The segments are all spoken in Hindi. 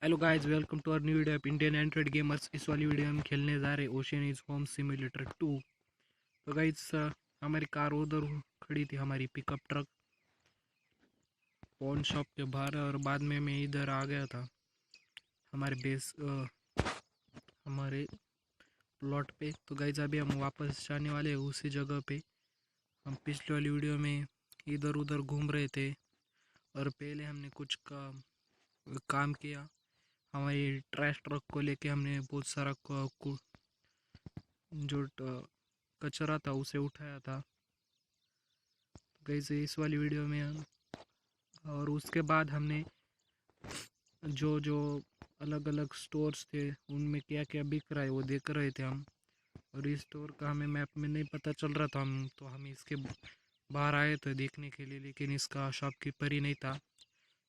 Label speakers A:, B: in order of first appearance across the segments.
A: Hello guys, welcome to our new video of Indian android gamers. इस वाली वीडियो में हम खेलने जा रहे हैं ओशियन इज होम सिमुलेटर 2। तो गाइस, हमारी कार उधर खड़ी थी, हमारी पिकअप ट्रक पॉन शॉप के बाहर, और बाद में मैं इधर आ गया था हमारे बेस हमारे प्लॉट पे। तो गाइस, अभी हम वापस जाने वाले हैं उसी जगह पे। हम पिछले वाली वीडियो में इधर उधर घूम रहे थे, और पहले हमने कुछ काम किया। हमारी ट्रैश ट्रक को लेके हमने बहुत सारा जो कचरा था उसे उठाया था। गई इस वाली वीडियो में हम, और उसके बाद हमने जो जो अलग अलग स्टोर्स थे उनमें क्या क्या बिक रहा है वो देख रहे थे हम। और इस स्टोर का हमें मैप में नहीं पता चल रहा था, हम इसके बाहर आए थे देखने के लिए, लेकिन इसका शॉपकीपर ही नहीं था।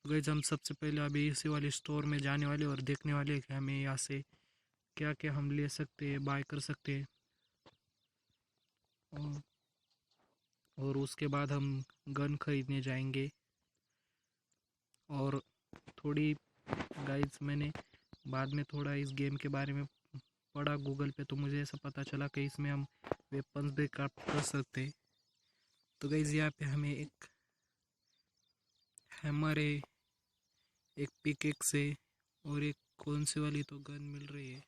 A: तो गई हम सबसे पहले अभी इसी वाले स्टोर में जाने वाले और देखने वाले कि हमें यहाँ से क्या क्या हम ले सकते हैं, बाय कर सकते हैं। और उसके बाद हम गन खरीदने जाएंगे। और थोड़ी गाइस, मैंने बाद में थोड़ा इस गेम के बारे में पढ़ा गूगल पे, तो मुझे ऐसा पता चला कि इसमें हम वेपन्स भी क्राफ्ट कर सकते। तो गाइस, यहाँ पे हमें एक हैमर है, एक पिकेक्स है, और एक कौन सी वाली तो गन मिल रही है,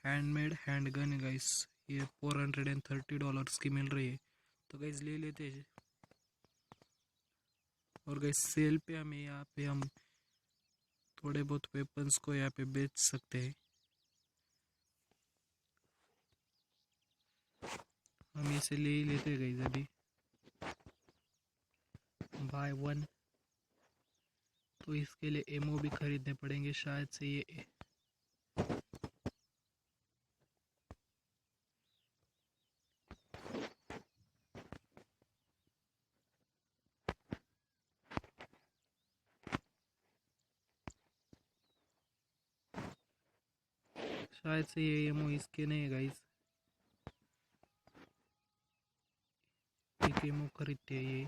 A: हैंडमेड हैंड गन है गाइस। ये $430 की मिल रही है। तो गाइस, ले लेते हैं। और गाइस, सेल पे हमें यहाँ पे हम थोड़े बहुत वेपन्स को यहाँ पे बेच सकते हैं। हम इसे ले ही लेते गए अभी, बाय वन। तो इसके लिए एमओ भी खरीदने पड़ेंगे शायद से। ये शायद से ये एमओ इसके नहीं है गाइस। एक एमओ खरीदते हैं ये।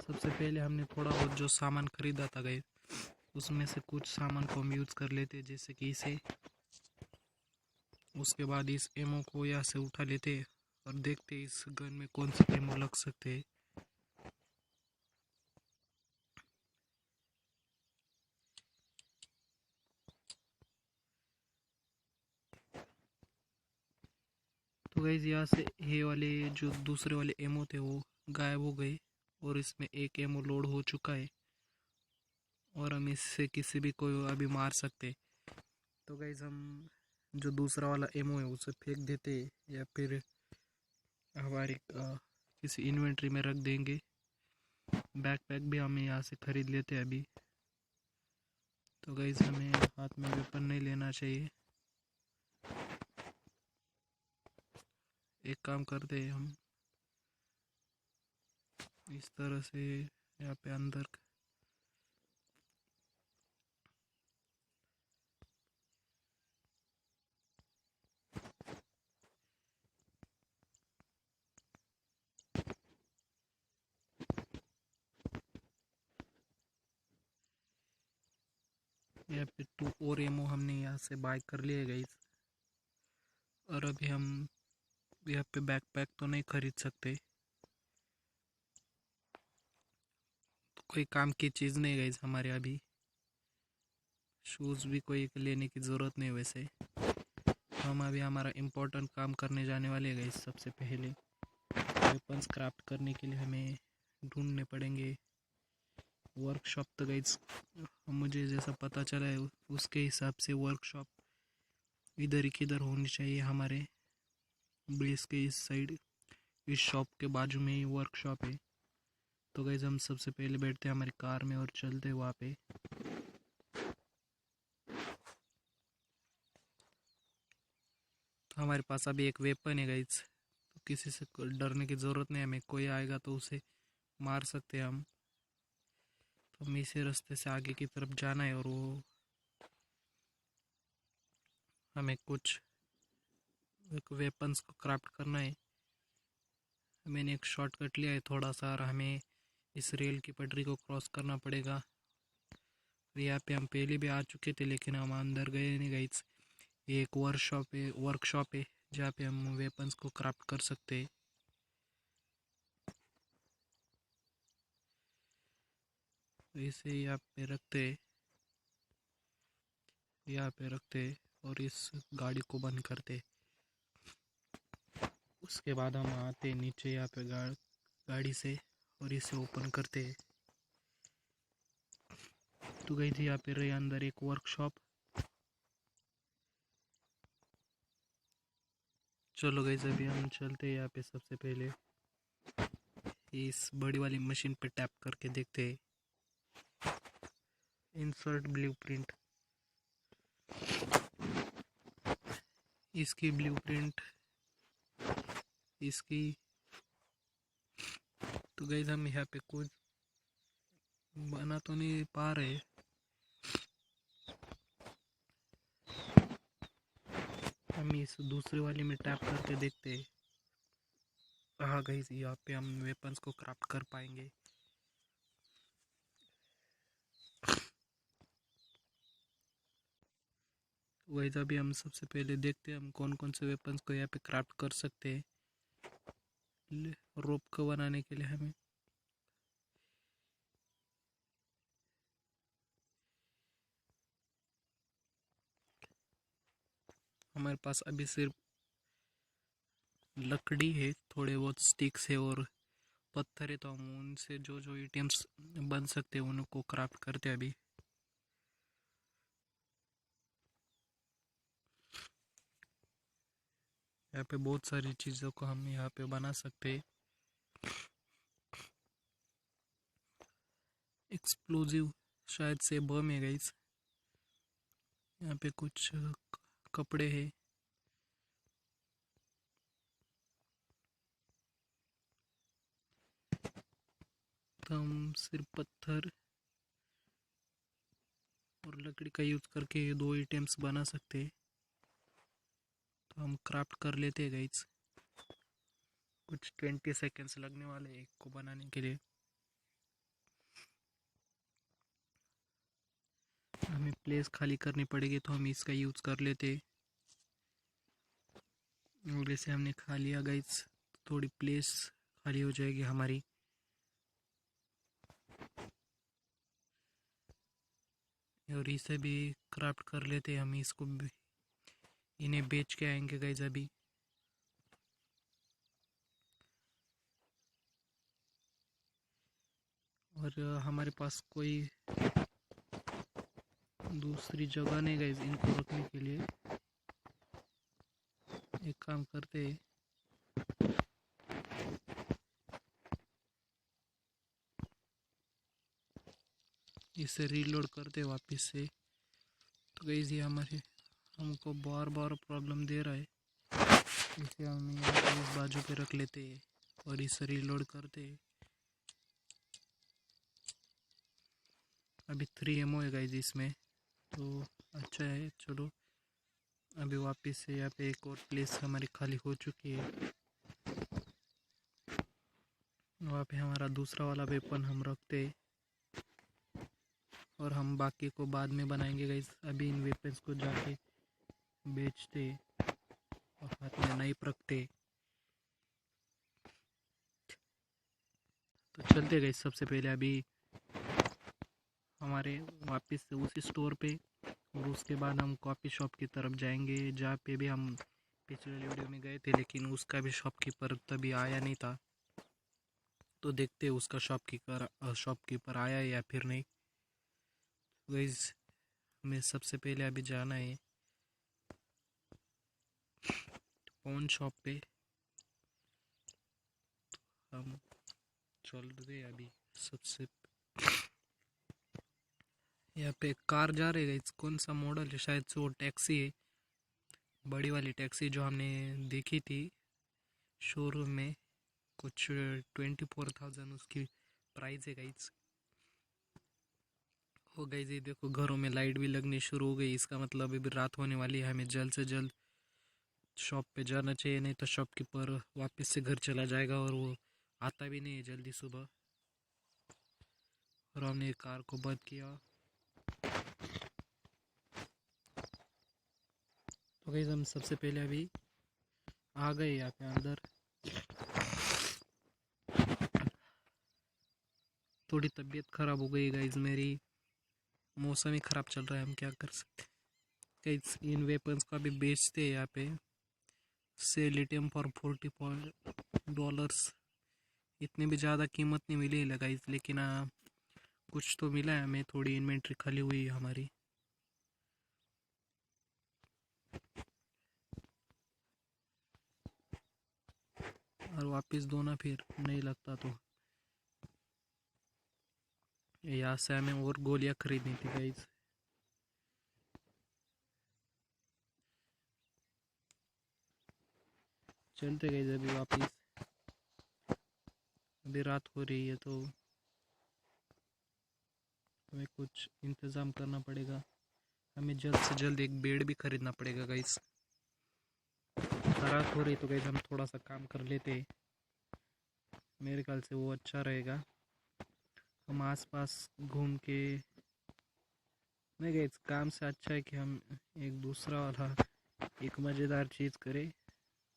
A: सबसे पहले हमने थोड़ा बहुत जो सामान खरीदा था गाइस, उसमें से कुछ सामान को हम यूज़ कर लेते, जैसे कि इसे। उसके बाद इस एमओ को यहाँ से उठा लेते और देखते इस गन में कौन से एमओ लग सकते हैं। तो गाइस, यहाँ से ये वाले जो दूसरे वाले एमओ थे वो गायब हो गए, और इसमें एक एमओ लोड हो चुका है, और हम इससे किसी भी को अभी मार सकते। तो गाइस, हम जो दूसरा वाला एमओ है उसे फेंक देते, या फिर हमारी किसी इन्वेंट्री में रख देंगे। बैकपैक भी हमें यहाँ से ख़रीद लेते हैं अभी। तो गाइस, हमें हाथ में वेपन नहीं लेना चाहिए। एक काम करते हैं हम, इस तरह से यहाँ पे अंदर यहाँ पे 2 और एमओ हमने यहाँ से बाय कर लिए गाइस। और अभी हम यहाँ पे बैकपैक तो नहीं खरीद सकते, तो कोई काम की चीज़ नहीं गाइस हमारे अभी। शूज़ भी कोई लेने की ज़रूरत नहीं वैसे। हम अभी हमारा इम्पोर्टेंट काम करने जाने वाले हैं गाइस। सबसे पहले वेपन्स क्राफ्ट करने के लिए हमें ढूंढने पड़ेंगे वर्कशॉप। तो गाइस, मुझे जैसा पता चला है उसके हिसाब से वर्कशॉप इधर ही किधर होनी चाहिए हमारे बेस के इस साइड। इस शॉप के बाजू में ही वर्कशॉप है। तो गाइस, हम सबसे पहले बैठते हैं हमारी कार में और चलते हैं वहाँ पे। तो हमारे पास अभी एक वेपन है गाइस, तो किसी से डरने की ज़रूरत नहीं है हमें। कोई आएगा तो उसे मार सकते हैं हम। तो हमें इसी रास्ते से आगे की तरफ जाना है और वो हमें कुछ एक वेपन्स को क्राफ्ट करना है। मैंने एक शॉर्टकट लिया है थोड़ा सा और हमें इस रेल की पटरी को क्रॉस करना पड़ेगा। यहाँ पे हम पहले भी आ चुके थे लेकिन हम अंदर गए नहीं गए। ये एक वर्कशॉप है जहाँ पे हम वेपन्स को क्राफ्ट कर सकते हैं। इसे यहाँ पे रखते और इस गाड़ी को बंद करते। उसके बाद हम आते नीचे यहाँ पे गाड़ी से और इसे ओपन करते। तो गई थी यहाँ पे रहे अंदर एक वर्कशॉप। चलो गई अभी हम चलते यहाँ पे। सबसे पहले इस बड़ी वाली मशीन पे टैप करके देखते इंसर्ट ब्लूप्रिंट। इसकी ब्लूप्रिंट इसकी। तो गई हम यहाँ पे कुछ बना तो नहीं पा रहे। हम इस दूसरे वाली में टैप करके देखते। हाँ गई यहाँ पे हम वेपन्स को क्राफ्ट कर पाएंगे। वही अभी हम सबसे पहले देखते हैं हम कौन कौन से वेपन्स को यहाँ पे क्राफ्ट कर सकते हैं। रोप को बनाने के लिए हमारे पास अभी सिर्फ लकड़ी है, थोड़े बहुत स्टिक्स है और पत्थर है। तो हम उनसे जो जो आइटम्स बन सकते हैं उनको क्राफ्ट करते हैं अभी। यहाँ पे बहुत सारी चीज़ों को हम यहाँ पे बना सकते हैं। एक्सप्लोजिव शायद से बम है गाइस। यहाँ पे कुछ कपड़े हैं। तो हम सिर्फ पत्थर और लकड़ी का यूज़ करके ये दो आइटम्स बना सकते हैं। तो हम क्राफ्ट कर लेते हैं गाइस। कुछ 20 सेकेंड्स लगने वाले एक को बनाने के लिए। हमें प्लेस खाली करनी पड़ेगी तो हम इसका यूज़ कर लेते। और जैसे हमने खा लिया गाइस थोड़ी प्लेस खाली हो जाएगी हमारी। और इसे भी क्राफ्ट कर लेते हम। इसको भी इन्हें बेच के आएंगे गाइस अभी। और हमारे पास कोई दूसरी जगह नहीं गाइस इनको रखने के लिए। एक काम करते हैं, इसे रीलोड करते वापस से। तो गाइस ये हमको बार बार प्रॉब्लम दे रहा है। इसे हम इस बाजू पे रख लेते हैं और इसे रीलोड करते हैं। अभी 3 एमओ है गाइस इसमें, तो अच्छा है। चलो अभी वापस से यहाँ पे एक और प्लेस हमारी खाली हो चुकी है। वहाँ पे हमारा दूसरा वाला वेपन हम रखते और हम बाकी को बाद में बनाएंगे गाइस। अभी इन वेपन्स को जाके बेचते और हाथ में नाइफ रखते। तो चलते गाइस सबसे पहले अभी हमारे वापस से उसी स्टोर पे। और उसके बाद हम कॉफ़ी शॉप की तरफ जाएंगे जहाँ पे भी हम पिछले वीडियो में गए थे, लेकिन उसका भी शॉपकीपर तभी आया नहीं था। तो देखते उसका शॉपकीपर आया या फिर नहीं। गाइस हमें सबसे पहले अभी जाना है पॉन शॉप पे। हम चल रहे अभी सबसे। यहाँ पे कार जा रही है गाइस। कौन सा मॉडल है? शायद से वो टैक्सी है, बड़ी वाली टैक्सी जो हमने देखी थी शोरूम में। कुछ 24,000 उसकी प्राइस है गाइस। हो गई जी, देखो घरों में लाइट भी लगनी शुरू हो गई। इसका मतलब अभी रात होने वाली है, हमें जल्द से जल्द शॉप पे जाना चाहिए, नहीं तो शॉपकीपर वापस से घर चला जाएगा और वो आता भी नहीं है जल्दी सुबह। और हमने कार को बंद किया। तो गई हम सबसे पहले अभी आ गए यहाँ पे अंदर। थोड़ी तबीयत ख़राब हो गई गाइज मेरी, मौसम ही ख़राब चल रहा है, हम क्या कर सकते। गाइज इन वेपन्स को अभी बेचते हैं यहाँ पे। से लिथियम फॉर $40। इतनी भी ज़्यादा कीमत नहीं मिली है गाइज, लेकिन कुछ तो मिला है हमें, थोड़ी इन्वेंट्री खाली हुई है हमारी। और वापस दो ना, फिर नहीं लगता तो यहाँ से हमें और गोलियां खरीदनी थी गाइज। चलते गए अभी वापस। अभी रात हो रही है तो हमें कुछ इंतज़ाम करना पड़ेगा। हमें जल्द से जल्द एक बेड भी खरीदना पड़ेगा गाइस। रात हो रही तो गाइस हम थोड़ा सा काम कर लेते, मेरे ख्याल से वो अच्छा रहेगा। हम आसपास घूम के, नहीं गाइस काम से अच्छा है कि हम एक दूसरा वाला एक मज़ेदार चीज़ करें।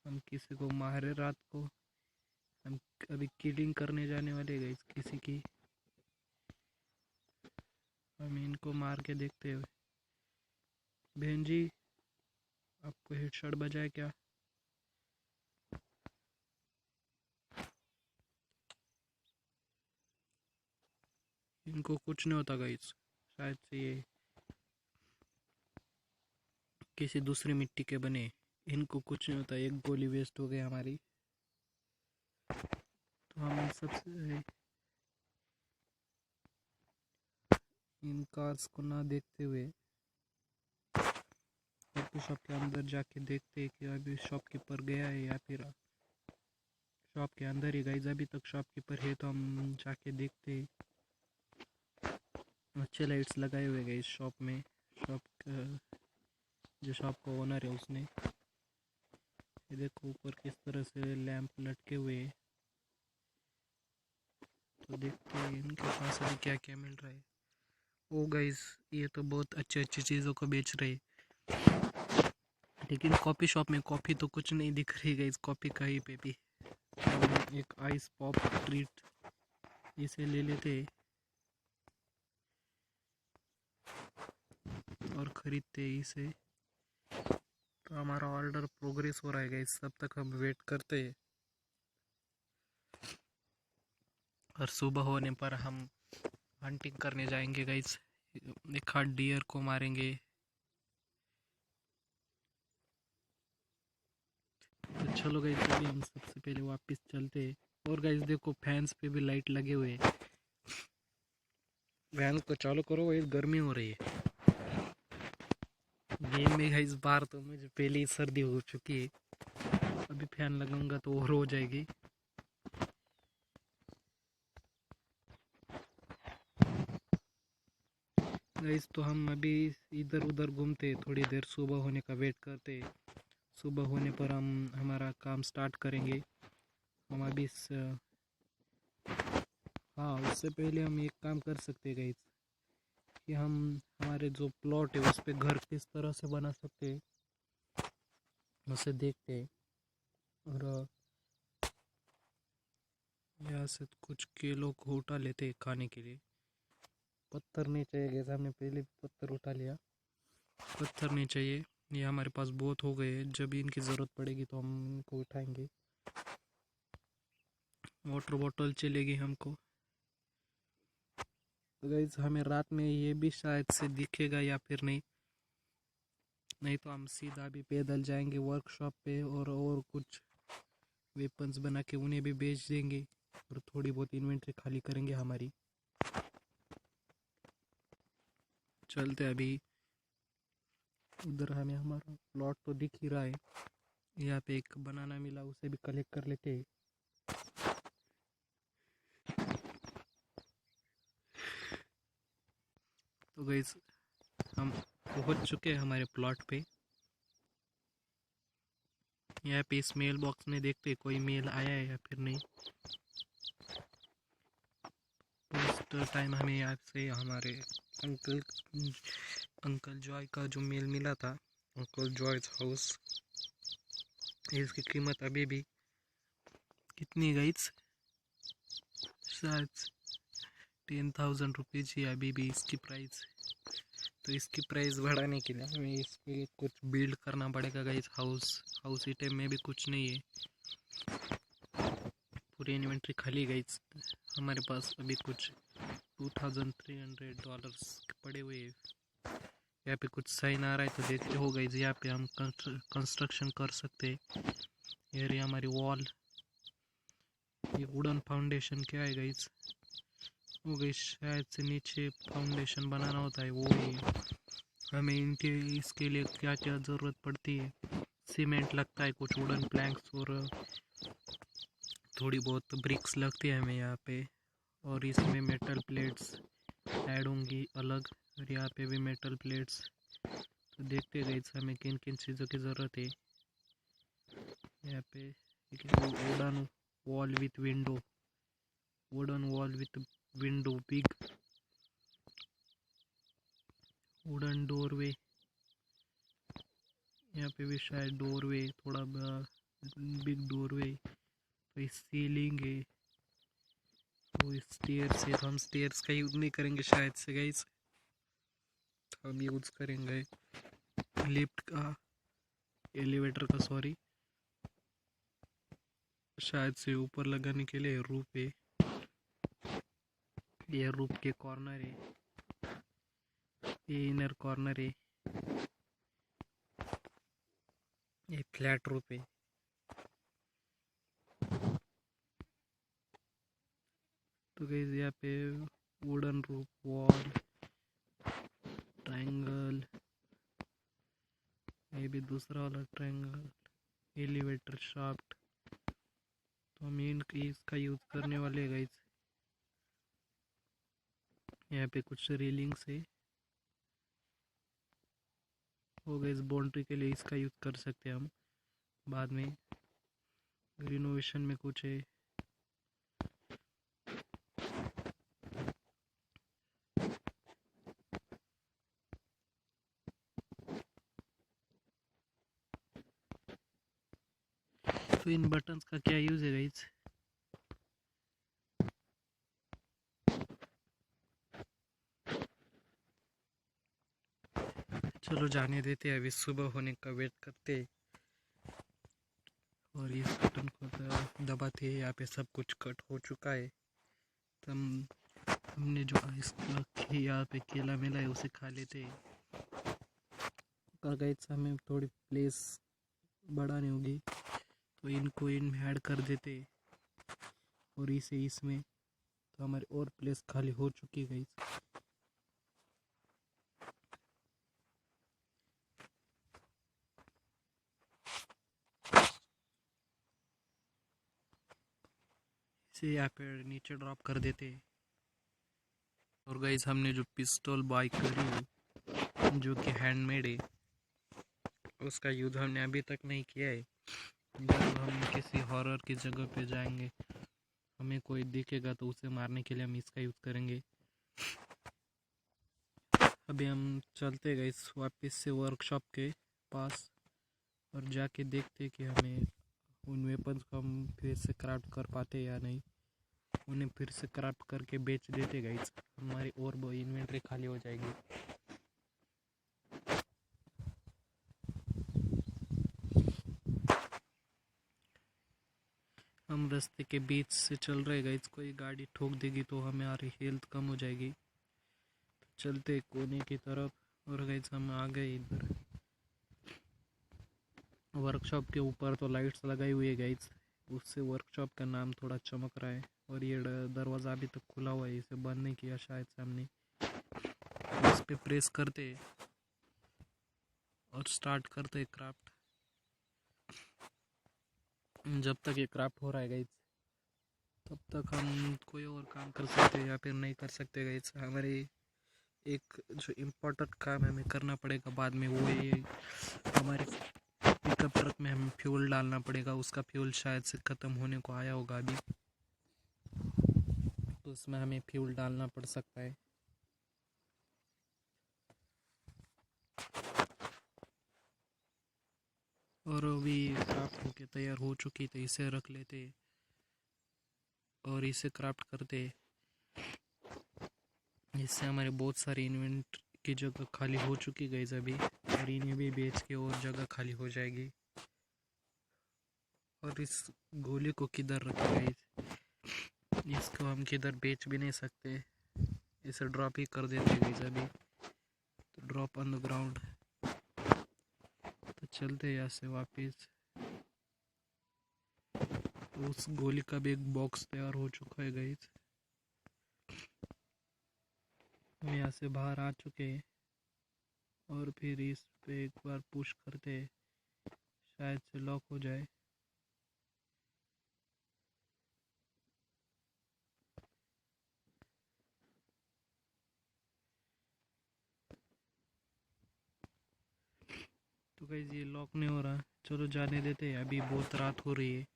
A: हम किसी को मारे रात को। हम अभी किलिंग करने जाने वाले गाइस किसी की। हम इनको मार के देखते हुए। बहन जी, आपको हेडशॉट बजाए क्या? इनको कुछ नहीं होता गाइस, शायद से ये किसी दूसरी मिट्टी के बने। इनको कुछ नहीं होता। एक गोली वेस्ट हो गई हमारी। तो हम सबसे इन कार्स को ना देखते हुए कॉफी शॉप के अंदर जाके देखते हैं कि अभी शॉपकीपर गया है या फिर शॉप के अंदर ही। गाइस अभी तक शॉपकीपर है तो हम जाके देखते हैं। अच्छे लाइट्स लगाए हुए गए इस शॉप में। जो शॉप का ओनर है उसने, ये देखो ऊपर किस तरह से लैंप लटके हुए हैं। तो देखते हैं इनके पास अभी क्या क्या मिल रहा है। ओ गाइस, ये तो बहुत अच्छी अच्छी चीज़ों को बेच रहे, लेकिन कॉफ़ी शॉप में कॉफ़ी तो कुछ नहीं दिख रही गाइस। कॉफ़ी का ही पे भी हम एक आइस पॉप ट्रीट इसे ले लेते और ख़रीदते इसे। तो हमारा ऑर्डर प्रोग्रेस हो रहा है गाइस, तब तक हम वेट करते हैं। और सुबह होने पर हम हंटिंग करने जाएंगे गाइस। एक हार्ड डियर को मारेंगे। तो चलो गाइस अभी हम सबसे पहले वापस चलते हैं। और गाइस देखो फैंस पे भी लाइट लगे हुए हैं। फैन को चालू करो, ये गर्मी हो रही है गेम में गाइस। बार तो मुझे पहले ही सर्दी हो चुकी है, अभी फैन लगाऊंगा तो और हो जाएगी। गाइस तो हम अभी इधर उधर घूमते, थोड़ी देर सुबह होने का वेट करते। सुबह होने पर हम हमारा काम स्टार्ट करेंगे। हम अभी हाँ, उससे पहले हम एक काम कर सकते हैं गाइस, कि हम हमारे जो प्लॉट है उस पे घर किस तरह से बना सकते हैं उसे देखते हैं। और यहाँ से कुछ केलों को उठा लेते हैं खाने के लिए। पत्थर नहीं चाहिए गैस, हमने पहले भी पत्थर उठा लिया। पत्थर नहीं चाहिए, ये हमारे पास बहुत हो गए हैं। जब इनकी ज़रूरत पड़ेगी तो हम इनको उठाएंगे। वाटर बॉटल चलेगी हमको। तो गाइस हमें रात में ये भी शायद से दिखेगा या फिर नहीं। नहीं तो हम सीधा भी पैदल जाएंगे वर्कशॉप पे और कुछ वेपन्स बना के उन्हें भी बेच देंगे और थोड़ी बहुत इन्वेंट्री खाली करेंगे हमारी। चलते अभी उधर। हमें हमारा प्लॉट तो दिख ही रहा है। यहाँ पे एक बनाना मिला, उसे भी कलेक्ट कर लेते हैं। तो तो गाइस हम पहुंच चुके हैं हमारे प्लॉट पे। यहाँ पे इस मेल बॉक्स में देखते कोई मेल आया है या फिर नहीं। फर्स्ट टाइम हमें यहाँ से हमारे अंकल जॉय का जो मेल मिला था, अंकल जॉय's हाउस। इसकी कीमत अभी भी कितनी गाइस, शायद 10,000 रुपीज़ ही अभी भी इसकी प्राइस। तो इसकी प्राइस बढ़ाने के लिए हमें इस पर कुछ बिल्ड करना पड़ेगा गाइस। हाउस ही टाइम में भी कुछ नहीं है, पूरी इन्वेंट्री खाली गाइस। हमारे पास अभी कुछ $2,300 पड़े हुए हैं। यहाँ पे कुछ साइन आ रहा है तो देखते हो गाइस। यहाँ पे हम कंस्ट्रक्शन कर सकते हैं। ये हमारी वॉल, ये वुडन फाउंडेशन क्या है गाइस, वो गाइस शायद से नीचे फाउंडेशन बनाना होता है वो ही। हमें इसके लिए क्या क्या ज़रूरत पड़ती है, सीमेंट लगता है, कुछ वुडन प्लैंक्स और थोड़ी बहुत ब्रिक्स लगती है हमें यहाँ पे। और इसमें मेटल प्लेट्स ऐड होंगी अलग, और यहाँ पे भी मेटल प्लेट्स। तो देखते गए हमें किन किन चीज़ों की ज़रूरत है। यहाँ पे wooden wall with window, wooden wall with window, big wooden doorway. यहाँ पे भी शायद डोरवे, थोड़ा बिग डोरवे। तो सीलिंग है, वो स्टेयर्स है। तो हम स्टेयर्स का यूज़ नहीं करेंगे शायद से गाइस, हम यूज़ करेंगे लिफ्ट का, एलिवेटर का सॉरी, शायद से ऊपर लगाने के लिए रूफ है। ये रूफ के कॉर्नर है, ये इनर कॉर्नर है, ये फ्लैट रूफ है। तो गाइस यहाँ पे वुडन रूफ, वॉल, ट्रायंगल, ये भी दूसरा वाला ट्रायंगल, एलिवेटर शाफ्ट। तो हम इसका यूज़ करने वाले गाइस। यहाँ पे कुछ रेलिंग्स है, वो गाइस बाउंड्री के लिए इसका यूज़ कर सकते हैं हम बाद में। रिनोवेशन में कुछ है, तो इन बटन्स का क्या यूज़ है गाइस। चलो जाने देते हैं, अभी सुबह होने का वेट करते। और इस बटन को दबाते हैं, यहाँ पे सब कुछ कट हो चुका है। तो हमने जो यहाँ पे केला मिला है उसे खा लेते हैं। पर गाइस हमें थोड़ी प्लेस बढ़ानी होगी, तो इनको इनमें ऐड कर देते और इसे इसमें। तो हमारी और प्लेस खाली हो चुकी है गाइस। इसे यहाँ पे नीचे ड्रॉप कर देते। और गाइस हमने जो पिस्टल बाय करी है जो कि हैंडमेड है, उसका यूज़ हमने अभी तक नहीं किया है। जब हम किसी हॉरर की जगह पे जाएंगे, हमें कोई दिखेगा तो उसे मारने के लिए हम इसका यूज़ करेंगे। अभी हम चलते गए वापस से वर्कशॉप के पास और जाके देखते कि हमें उन वेपन्स को हम फिर से क्राफ्ट कर पाते या नहीं। उन्हें फिर से क्राफ्ट करके बेच देते गाइस, हमारी और वो इन्वेंट्री खाली हो जाएगी। हम रास्ते के बीच से चल रहे गाइस, कोई गाड़ी ठोक देगी तो हमारी हेल्थ कम हो जाएगी। तो चलते कोने की तरफ, और गाइस हम आ गए इधर। वर्कशॉप के ऊपर तो लाइट्स लगाई हुई है गाइस, उससे वर्कशॉप का नाम थोड़ा चमक रहा है। और ये दरवाज़ा अभी तक खुला हुआ है, इसे बंद नहीं किया शायद से हमने। इस पे प्रेस करते और स्टार्ट करते क्राफ्ट। जब तक ये क्राफ्ट हो रहा है गाइस, तब तक हम कोई और काम कर सकते हैं या फिर नहीं कर सकते गाइस। हमारी एक जो इम्पोर्टेंट काम हमें करना पड़ेगा बाद में, वो ये हमारे पिकअप ट्रक में हमें फ्यूल डालना पड़ेगा। उसका फ्यूल शायद से ख़त्म होने को आया होगा अभी, तो उसमें हमें फ्यूल डालना पड़ सकता है। और अभी क्राफ्ट होके तैयार हो चुकी, तो इसे रख लेते और इसे क्राफ्ट करते। इससे हमारे बहुत सारी इन्वेंट की जगह खाली हो चुकी गई अभी, और इन्हें भी बेच के और जगह खाली हो जाएगी। और इस गोली को किधर रखें? इसको हम किधर बेच भी नहीं सकते, इसे ड्रॉप ही कर देते गई अभी, तो ड्रॉप ऑन द ग्राउंड। तो चलते यहाँ से वापस। तो उस गोली का भी एक बॉक्स तैयार हो चुका है गाइस। हम यहाँ से बाहर आ चुके हैं और फिर इस पे एक बार पुश करते, शायद से लॉक हो जाए। तो गाइस ये लॉक नहीं हो रहा, चलो जाने देते हैं, अभी बहुत रात हो रही है।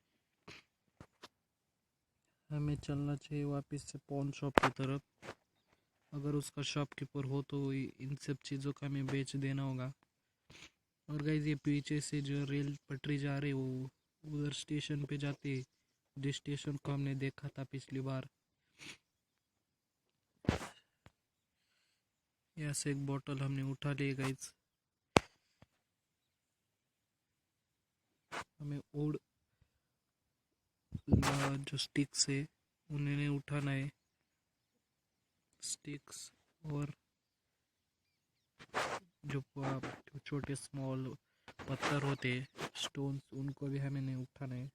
A: हमें चलना चाहिए वापस से पॉन शॉप की तरफ। अगर उसका शॉपकीपर हो तो इन सब चीज़ों का हमें बेच देना होगा। और गाइस ये पीछे से जो रेल पटरी जा रही है वो उधर स्टेशन पे जाती है, जिस स्टेशन को हमने देखा था पिछली बार। यहाँ से एक बोतल हमने उठा ली गाइस। हमें उड़ जो स्टिक्स है उन्हें उठाना है, स्टिक्स। और जो छोटे स्मॉल पत्थर होते हैं, स्टोन्स, उनको भी हमें नहीं उठाना है।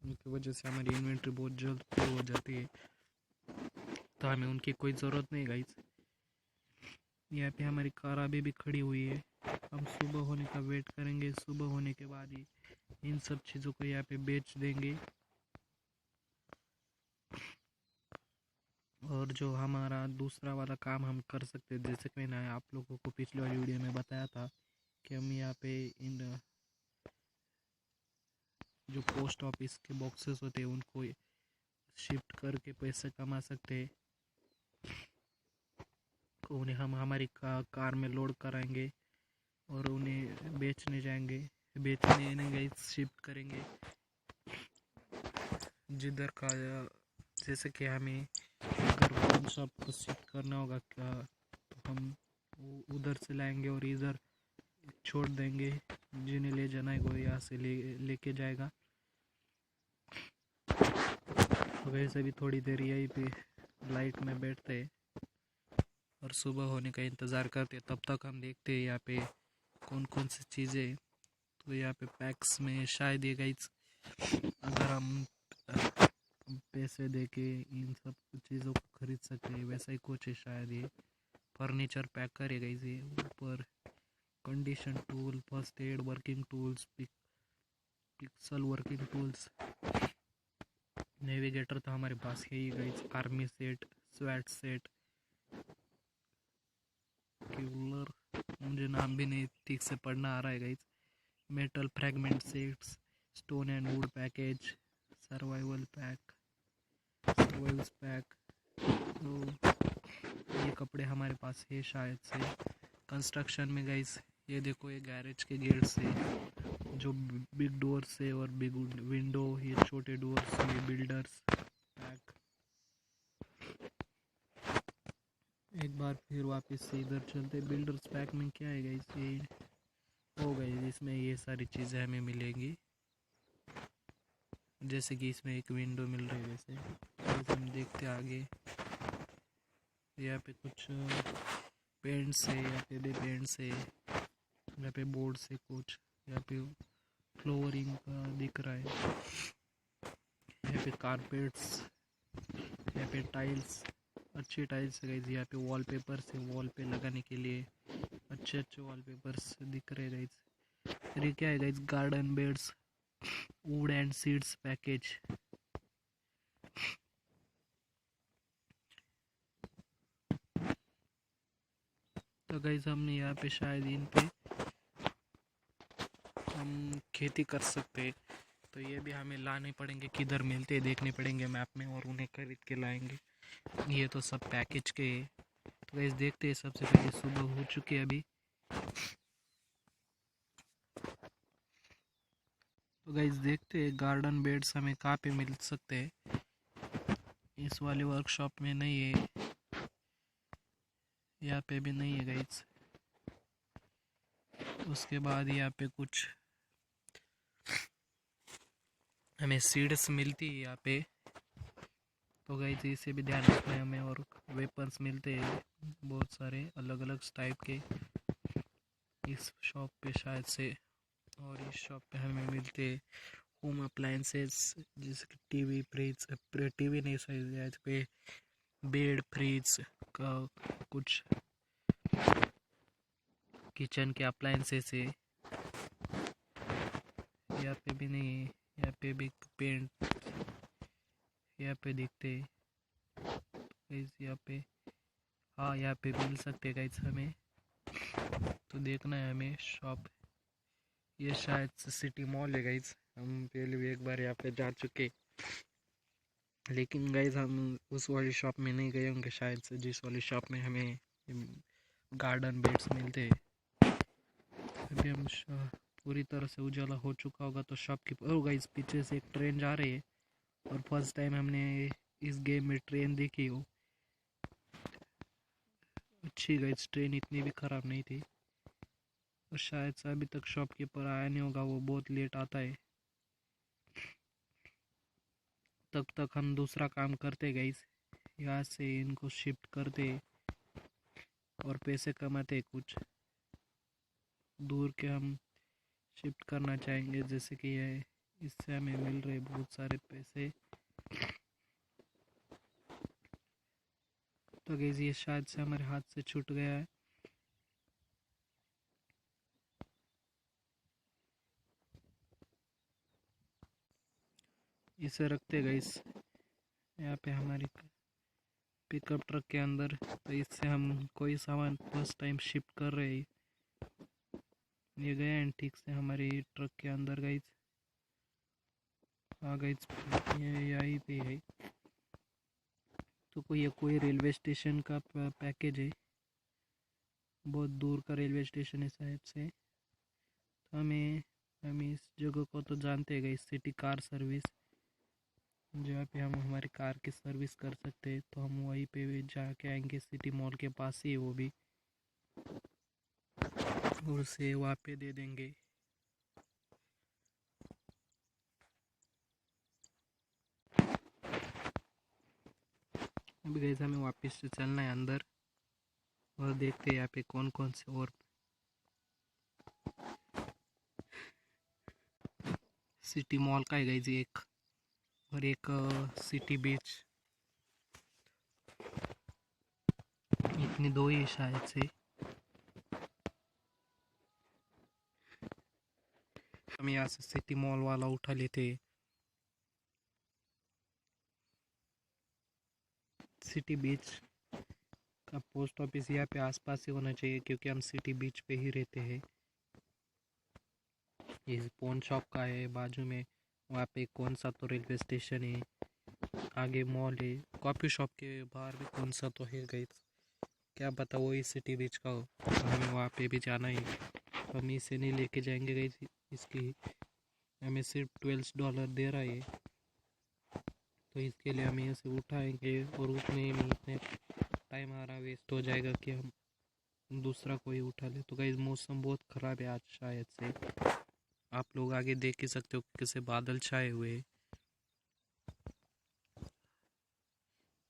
A: उनकी वजह से हमारी इन्वेंट्री बहुत जल्द फुल हो जाती है, तो हमें उनकी कोई ज़रूरत नहीं गाइस। यहाँ पे हमारी कार अभी भी खड़ी हुई है। हम सुबह होने का वेट करेंगे, सुबह होने के बाद ही इन सब चीज़ों को यहाँ पे बेच देंगे। और जो हमारा दूसरा वाला काम हम कर सकते हैं, जैसे कि मैंने आप लोगों को पिछले वाली वीडियो में बताया था कि हम यहाँ पे इन जो पोस्ट ऑफिस के बॉक्सेस होते हैं उनको शिफ्ट करके पैसे कमा सकते हैं। उन्हें हम हमारी कार में लोड कराएंगे और उन्हें बेचने जाएंगे, बेचने नहीं गए, शिफ्ट करेंगे जिधर का। जैसे कि हमें अगर वन शॉप को शिफ्ट करना होगा क्या, तो हम उधर से लाएंगे और इधर छोड़ देंगे। जिन्हें ले जाना है वो यहाँ से लेके जाएगा। तो वैसे भी थोड़ी देर यहीं पे लाइट में बैठते और सुबह होने का इंतज़ार करते। तब तक हम देखते हैं यहाँ पे कौन कौन सी चीज़ें। तो यहाँ पे पैक्स में शायद ये गाइस, अगर हम पैसे दे के इन सब चीज़ों को खरीद सकते हैं, वैसा ही कुछ है शायद। ये फर्नीचर पैक करेगा इसे ऊपर। Condition tool, first aid, working tools, pixel working tools, navigator तो हमारे पास है ही गाइस, आर्मी सेट, स्वैट सेट, क्यूलर, मुझे नाम भी नहीं ठीक से पढ़ना आ रहा है guys, metal fragment sets, stone and would package, survival pack, survivals pack. तो ये कपड़े हमारे पास है शायद से। कंस्ट्रक्शन में गाइस ये देखो, ये गैरेज के गेट से जो बिग डोर से और बिग विंडो, ये छोटे डोर से, ये बिल्डर्स पैक। एक बार फिर वापस से इधर चलते। बिल्डर्स पैक में क्या है गाइस, ये हो गई, इसमें ये सारी चीज़ें हमें मिलेंगी। जैसे कि इसमें एक विंडो मिल रही है, वैसे हम देखते आगे। यहाँ पे कुछ पेंट्स है, यहाँ पे भी पेंट्स है, यहाँ पे बोर्ड से कुछ, यहाँ पे फ्लोरिंग का दिख रहा है, यहाँ पे कारपेट्स, यहाँ पे टाइल्स, अच्छी टाइल्स है। यहाँ पे वॉलपेपर्स है, वॉल पे लगाने के लिए अच्छे अच्छे वॉलपेपर्स दिख रहे हैं। फिर ये क्या है guys, garden beds, would and seeds package. तो गाइस हमने यहाँ पे शायद इन पे हम खेती कर सकते हैं, तो ये भी हमें लाने पड़ेंगे, किधर मिलते हैं देखने पड़ेंगे मैप में और उन्हें खरीद के लाएंगे। ये तो सब पैकेज के है। तो गाइस देखते हैं, सबसे पहले सुबह हो चुकी है अभी। तो गाइस देखते हैं गार्डन बेड्स हमें कहाँ पे मिल सकते हैं। इस वाले वर्कशॉप में नहीं है, यहाँ पे भी नहीं है गाइस। उसके बाद यहाँ पे कुछ हमें सीड्स मिलती है यहाँ पे, तो गाइस इसे भी ध्यान रखना है हमें। और वेपन्स मिलते हैं बहुत सारे अलग अलग टाइप के इस शॉप पे शायद से। और इस शॉप पे हमें मिलते हैं होम अप्लायंसेस, जैसे कि टीवी, फ्रिज, टीवी नहीं सही यहाँ पे बेड, फ्रिज का कुछ किचन के अप्लायंसेस है। यहाँ पे भी नहीं है, यहाँ पे भी पेंट यहाँ पे दिखते हैं गाइस। यहाँ पे हाँ, यहाँ पे मिल सकते गाइस हमें, तो देखना है हमें शॉप। ये शायद सिटी मॉल है गाइस, हम पहले भी एक बार यहाँ पे जा चुके, लेकिन गाइस हम उस वाली शॉप में नहीं गए होंगे शायद से, जिस वाली शॉप में हमें गार्डन बेड्स मिलते हैं। अभी हम पूरी तरह से उजाला हो चुका होगा तो शॉप की। ओ गाइस पीछे से एक ट्रेन जा रही है, और फर्स्ट टाइम हमने इस गेम में ट्रेन देखी हो। अच्छी गाइस, ट्रेन इतनी भी ख़राब नहीं थी। और शायद से अभी तक शॉपकीपर आया नहीं होगा, वो बहुत लेट आता है। तब तक हम दूसरा काम करते गाइस, यहाँ से इनको शिफ्ट करते और पैसे कमाते कुछ दूर के हम शिफ्ट करना चाहेंगे, जैसे कि ये इससे हमें मिल रहे बहुत सारे पैसे। तो गाइस ये शायद से हमारे हाथ से छूट गया है। इसे रखते गाइस यहाँ पे हमारी पिकअप ट्रक के अंदर, तो इससे हम कोई सामान फर्स्ट टाइम शिफ्ट कर रहे हैं। ये गया एंड ठीक से हमारी ट्रक के अंदर गाइस। हाँ गाइस ये यहीं पे है। तो कोई रेलवे स्टेशन का पैकेज है, बहुत दूर का रेलवे स्टेशन है शायद से। तो हम इस जगह को तो जानते हैं गाइस, सिटी कार सर्विस, जहाँ पे हम हमारी कार की सर्विस कर सकते हैं। तो हम वहीं पे भी जाके आएंगे, सिटी मॉल के पास ही है वो भी, और उसे वहाँ पे दे देंगे। अभी गाइस हमें वापस से चलना है अंदर, और देखते हैं यहाँ पे कौन कौन से और सिटी मॉल का है गाइस एक, और एक सिटी बीच, इतनी दो ही शायद से। हम यहाँ से सिटी मॉल वाला उठा लेते। सिटी बीच का पोस्ट ऑफिस यहाँ पे आसपास ही होना चाहिए, क्योंकि हम सिटी बीच पे ही रहते हैं। ये फोन शॉप का है बाजू में, वहाँ पे कौन सा तो रेलवे स्टेशन है, आगे मॉल है, कॉफ़ी शॉप के बाहर भी कौन सा तो है गई, क्या पता वो इस सिटी बीच का हो। हमें वहाँ पे भी जाना ही, हम इसे नहीं लेके जाएंगे गई, इसकी हमें सिर्फ $12 दे रहा है, तो इसके लिए हम इसे उठाएंगे, और उतने में इतने टाइम हमारा वेस्ट हो जाएगा कि हम दूसरा कोई उठा ले। तो गाइस मौसम बहुत ख़राब है आज शायद से, आप लोग आगे देख ही सकते हो कैसे बादल छाए हुए हैं।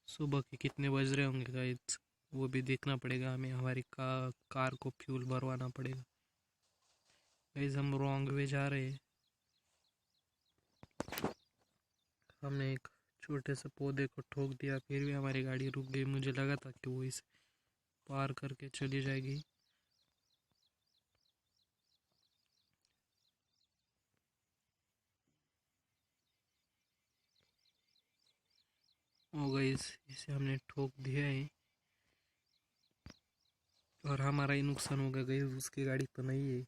A: सुबह के कितने बज रहे होंगे गाइस, वो भी देखना पड़ेगा हमें, हमारी कार को फ्यूल भरवाना पड़ेगा। गाइस हम रॉन्ग वे जा रहे हैं, हमने एक छोटे से पौधे को ठोक दिया, फिर भी हमारी गाड़ी रुक गई। मुझे लगा था कि वो इसे पार करके चली जाएगी। ओ गाइस इसे हमने ठोक दिया है, और हमारा ही नुकसान होगा गई, उसकी गाड़ी तो नहीं है,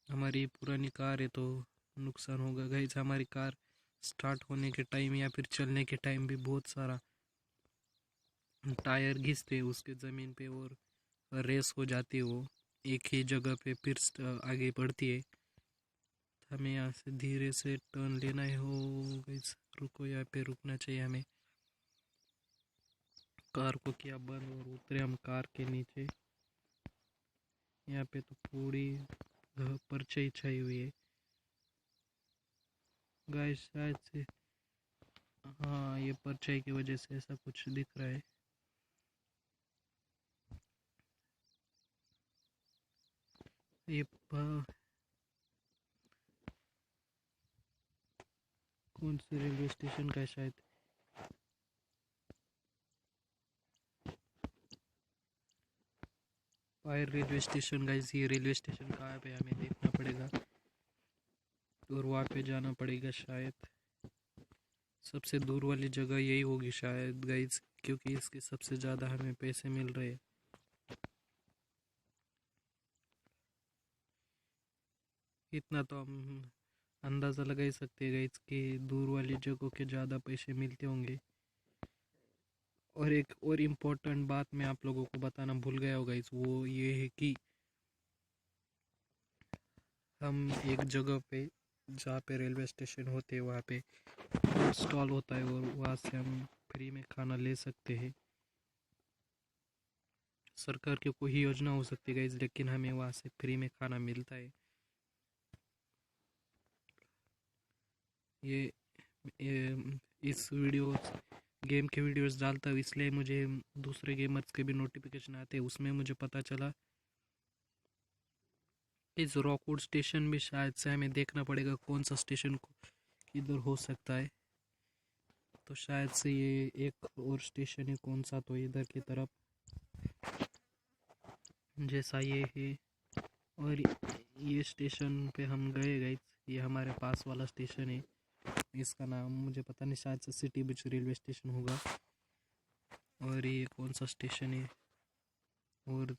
A: हमारी पुरानी कार है तो नुकसान होगा गई। हमारी कार स्टार्ट होने के टाइम या फिर चलने के टाइम भी बहुत सारा टायर घिसते उसके ज़मीन पे और रेस हो जाती है, वो एक ही जगह पे फिर आगे बढ़ती है। हमें यहाँ से धीरे से टर्न लेना है। हो गाइस रुको, यहाँ पे रुकना चाहिए हमें। कार को किया बंद और उतरे हम कार के नीचे। यहाँ पे तो पूरी परछाई छाई हुई है गाइस, शायद से हाँ ये परछाई की वजह से ऐसा कुछ दिख रहा है। ये कौन से रेलवे स्टेशन का है शायद, पायर रेलवे स्टेशन गाइस। ये रेलवे स्टेशन कहाँ पे हमें देखना पड़ेगा और वहाँ पे जाना पड़ेगा शायद। सबसे दूर वाली जगह यही होगी शायद गाइस, क्योंकि इसके सबसे ज़्यादा हमें पैसे मिल रहे हैं। इतना तो हम अंदाज़ा लगा ही सकते हैं गाइस कि दूर वाली जगहों के ज़्यादा पैसे मिलते होंगे। और एक और इम्पोर्टेंट बात मैं आप लोगों को बताना भूल गया होगा गाइस, वो ये है कि हम एक जगह पे जहाँ पे रेलवे स्टेशन होते हैं वहाँ पे फूड स्टॉल होता है और वहाँ से हम फ्री में खाना ले सकते हैं। सरकार की कोई योजना हो सकती है गाइस, लेकिन हमें वहाँ से फ्री में खाना मिलता है। ये इस वीडियो गेम के वीडियोस डालता हूँ, इसलिए मुझे दूसरे गेमर्स के भी नोटिफिकेशन आते हैं। उसमें मुझे पता चला इस रॉकवुड स्टेशन भी शायद से हमें देखना पड़ेगा कौन सा स्टेशन किधर हो सकता है। तो शायद से ये एक और स्टेशन है, कौन सा, तो इधर की तरफ जैसा ये है। और ये स्टेशन पे हम गए, ये हमारे पास वाला स्टेशन है। इसका नाम मुझे पता नहीं, शायद से सिटी बीच रेलवे स्टेशन होगा। और ये कौन सा स्टेशन है और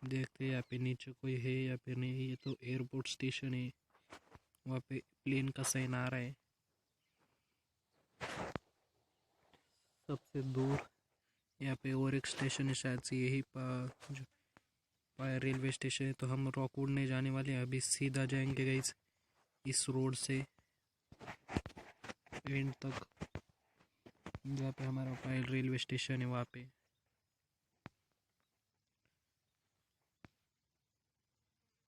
A: देखते हैं यहाँ पे नीचे कोई है या फिर नहीं। ये तो एयरपोर्ट स्टेशन है, वहाँ पे प्लेन का साइन आ रहा है। सबसे दूर यहाँ पे और एक स्टेशन है, शायद से यही जो रेलवे स्टेशन है। तो हम रॉकवुड नहीं जाने वाले हैं, अभी सीधा जाएंगे गाइस इस रोड से एंड तक, जहाँ पे हमारा पायल रेलवे स्टेशन है वहाँ पे।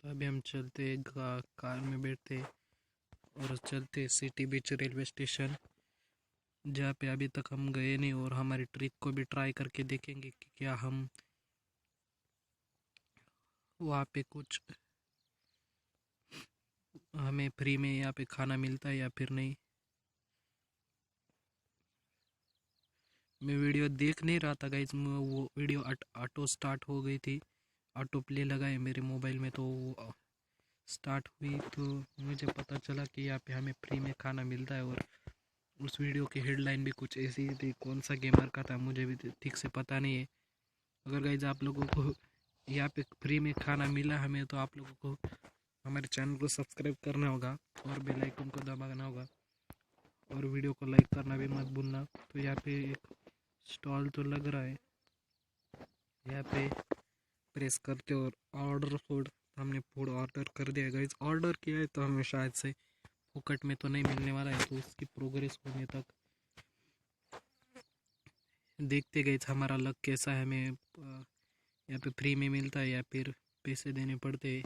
A: तो अभी हम चलते कार में बैठते और चलते सिटी बीच रेलवे स्टेशन, जहाँ पे अभी तक हम गए नहीं, और हमारी ट्रिक को भी ट्राई करके देखेंगे कि क्या हम वहाँ पे कुछ हमें फ्री में यहाँ पे खाना मिलता है या फिर नहीं। मैं वीडियो देख नहीं रहा था गाइस, वो वीडियो ऑटो स्टार्ट हो गई थी, ऑटो प्ले लगा है मेरे मोबाइल में, तो वो स्टार्ट हुई तो मुझे पता चला कि यहाँ पे हमें फ्री में खाना मिलता है। और उस वीडियो की हेडलाइन भी कुछ ऐसी ही थी, कौन सा गेमर का था मुझे भी ठीक से पता नहीं है। अगर गाइस आप लोगों को यहाँ पे फ्री में खाना मिला हमें, तो आप लोगों को हमारे चैनल को सब्सक्राइब करना होगा और बेल आइकन को दबाना होगा और वीडियो को लाइक करना भी मत भूलना। तो यहाँ पे एक स्टॉल तो लग रहा है, यहाँ पे प्रेस करते और ऑर्डर फूड, हमने फूड ऑर्डर कर दिया गाइस। ऑर्डर किया है तो हमें शायद से फुकट में तो नहीं मिलने वाला है, तो उसकी प्रोग्रेस होने तक देखते गए हमारा लक कैसा है, हमें यहाँ पे फ्री में मिलता है या फिर पैसे देने पड़ते हैं।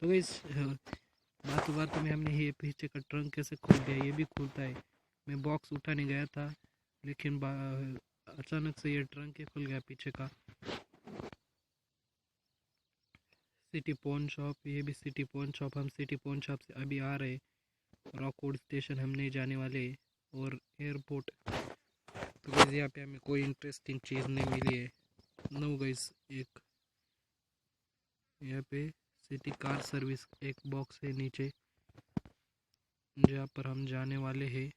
A: तो गाइस बातों बातों में हमने ये पीछे का ट्रंक कैसे खोल दिया, ये भी खुलता है। मैं बॉक्स उठाने गया था लेकिन अचानक से ये ट्रंक ही खुल गया पीछे का। सिटी पॉन शॉप, ये भी सिटी पॉन शॉप। हम सिटी पॉन शॉप से अभी आ रहे, रॉकवुड स्टेशन हम नहीं जाने वाले और एयरपोर्ट। तो गाइस यहाँ पे हमें कोई इंटरेस्टिंग चीज़ नहीं मिली है। नो गाइस, एक यहाँ पे सिटी कार सर्विस एक बॉक्स है नीचे जहाँ पर हम जाने वाले हैं,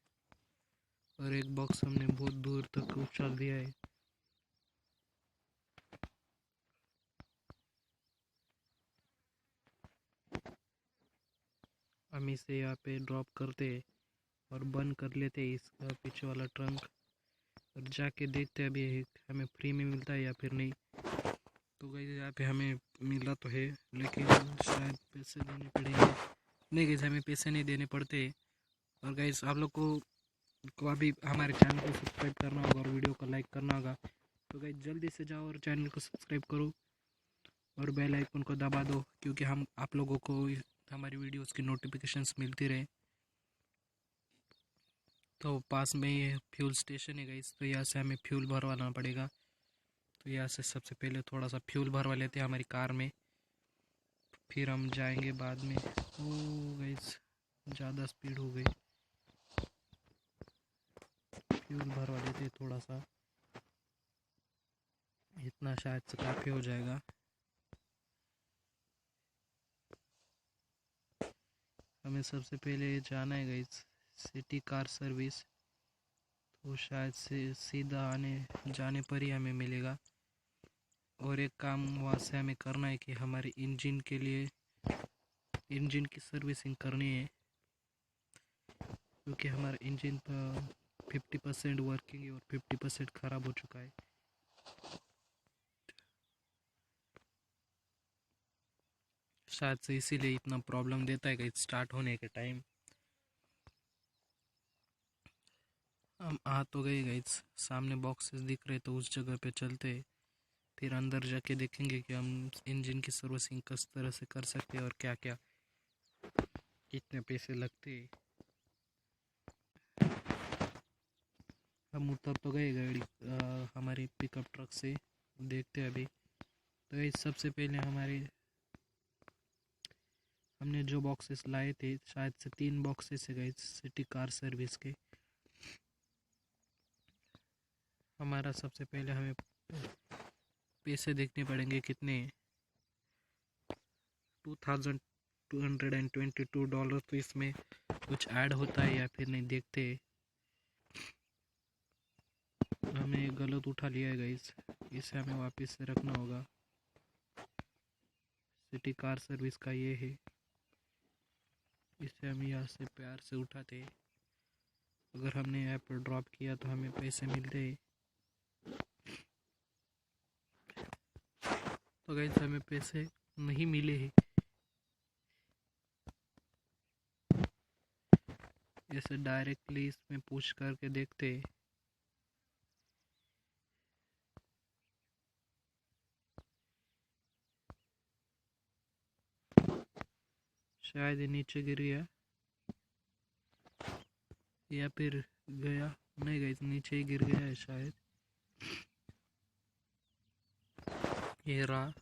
A: और एक बॉक्स हमने बहुत दूर तक उछाल दिया है। हम इसे यहाँ पे ड्रॉप करते और बंद कर लेते इसका पीछे वाला ट्रंक, और जाके देखते अभी हमें फ्री में मिलता है या फिर नहीं। तो गाइस यहाँ पे हमें मिला तो है, लेकिन शायद पैसे देने पड़ेंगे। नहीं गाइस, हमें पैसे नहीं देने पड़ते। और गाइस आप लोग को अभी हमारे चैनल को सब्सक्राइब करना होगा और वीडियो को लाइक करना होगा। तो गाइस जल्दी से जाओ और चैनल को सब्सक्राइब करो और बेल आइकन को दबा दो, क्योंकि हम आप लोगों को हमारी वीडियोस की नोटिफिकेशंस मिलती रहे। तो पास में ये फ्यूल स्टेशन है गाइस, तो यहाँ से हमें फ्यूल भरवाना पड़ेगा। तो यहाँ से सबसे पहले थोड़ा सा फ्यूल भरवा लेते हैं हमारी कार में, फिर हम जाएंगे बाद में। ओ गाइस ज़्यादा स्पीड हो गई, फ्यूल भरवा लेते हैं थोड़ा सा, इतना शायद से काफ़ी हो जाएगा। हमें सबसे पहले जाना है गाइस सिटी कार सर्विस, तो शायद से सीधा आने जाने पर ही हमें मिलेगा। और एक काम वहाँ से हमें करना है कि हमारे इंजन के लिए इंजन की सर्विसिंग करनी है, क्योंकि हमारा इंजन पर 50% वर्किंग है और 50% ख़राब हो चुका है। शायद से इसीलिए इतना प्रॉब्लम देता है कि स्टार्ट होने के टाइम। हम आ तो गए गाइस, सामने बॉक्सेस दिख रहे, तो उस जगह पे चलते, फिर अंदर जाके देखेंगे कि हम इंजन की सर्विसिंग किस तरह से कर सकते हैं और क्या क्या कितने पैसे लगते। हम उतर तो गए गाड़ी हमारी पिकअप ट्रक से, देखते अभी। तो गाइस सबसे पहले हमने जो बॉक्सेस लाए थे, शायद से 3 बॉक्सेस है गाइस सिटी कार सर्विस के। हमारा सबसे पहले हमें पैसे देखने पड़ेंगे कितने, $2222। तो इसमें कुछ ऐड होता है या फिर नहीं देखते। हमने गलत उठा लिया है गाइस, इसे हमें वापस से रखना होगा। सिटी कार सर्विस का ये है, इसे हम यहाँ से प्यार से उठाते। अगर हमने यहाँ पर ड्रॉप किया तो हमें पैसे मिलते। तो गाइस हमें पैसे नहीं मिले हैं। ऐसे डायरेक्टली इसमें पूछ करके देखते। शायद ये नीचे गिर गया या फिर गया, नहीं गाइस नीचे ही गिर गया है शायद। ये रहा,